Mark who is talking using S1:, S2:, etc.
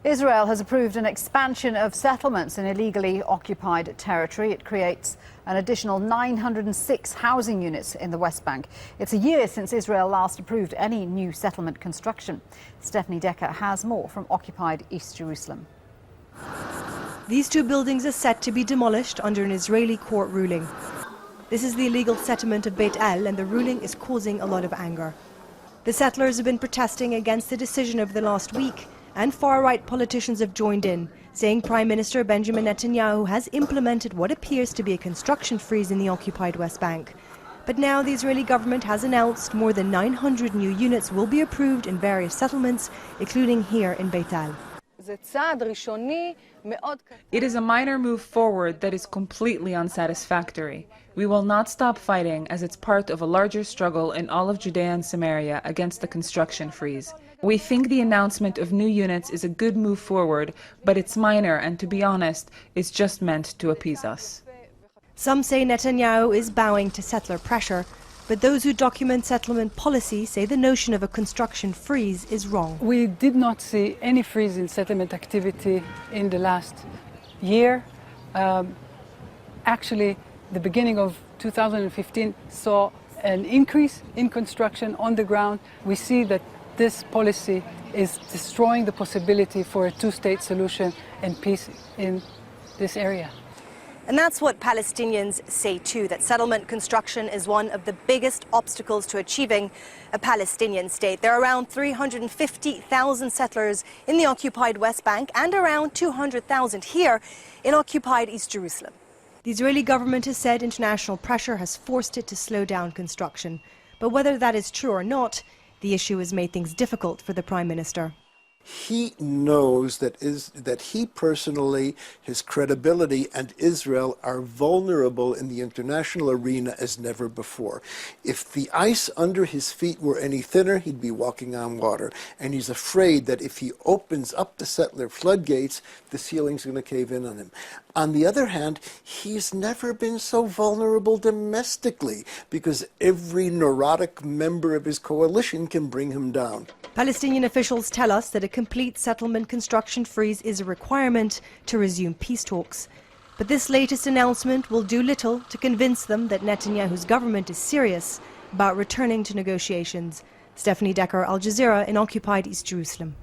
S1: Israel has approved an expansion of settlements in illegally occupied territory. It creates an additional 906 housing units in the West Bank. It's a year since Israel last approved any new settlement construction. Stephanie Decker has more from occupied East Jerusalem.
S2: These two buildings are set to be demolished under an Israeli court ruling. This is the illegal settlement of Beit El, and the ruling is causing a lot of anger. The settlers have been protesting against the decision over the last week, and far-right politicians have joined in, saying Prime Minister Benjamin Netanyahu has implemented what appears to be a construction freeze in the occupied West Bank. But now the Israeli government has announced more than 900 new units will be approved in various settlements, including here in Beit El.
S3: It is a minor move forward that is completely unsatisfactory. We will not stop fighting, as it's part of a larger struggle in all of Judea and Samaria against the construction freeze. We think the announcement of new units is a good move forward, but it's minor and, to be honest, it's just meant to appease us.
S2: Some say Netanyahu is bowing to settler pressure, but those who document settlement policy say the notion of a construction freeze is wrong.
S4: We did not see any freeze in settlement activity in the last year. Actually, the beginning of 2015 saw an increase in construction on the ground. We see that this policy is destroying the possibility for a two-state solution and peace in this area.
S2: And that's what Palestinians say too, that settlement construction is one of the biggest obstacles to achieving a Palestinian state. There are around 350,000 settlers in the occupied West Bank and around 200,000 here in occupied East Jerusalem. The Israeli government has said international pressure has forced it to slow down construction. But whether that is true or not, the issue has made things difficult for the Prime Minister.
S5: He knows that he personally, his credibility, and Israel are vulnerable in the international arena as never before. If the ice under his feet were any thinner, he'd be walking on water. And he's afraid that if he opens up the settler floodgates, the ceiling's going to cave in on him. On the other hand, he's never been so vulnerable domestically, because every neurotic member of his coalition can bring him down.
S2: Palestinian officials tell us that a complete settlement construction freeze is a requirement to resume peace talks. But this latest announcement will do little to convince them that Netanyahu's government is serious about returning to negotiations. Stephanie Decker, Al Jazeera in occupied East Jerusalem.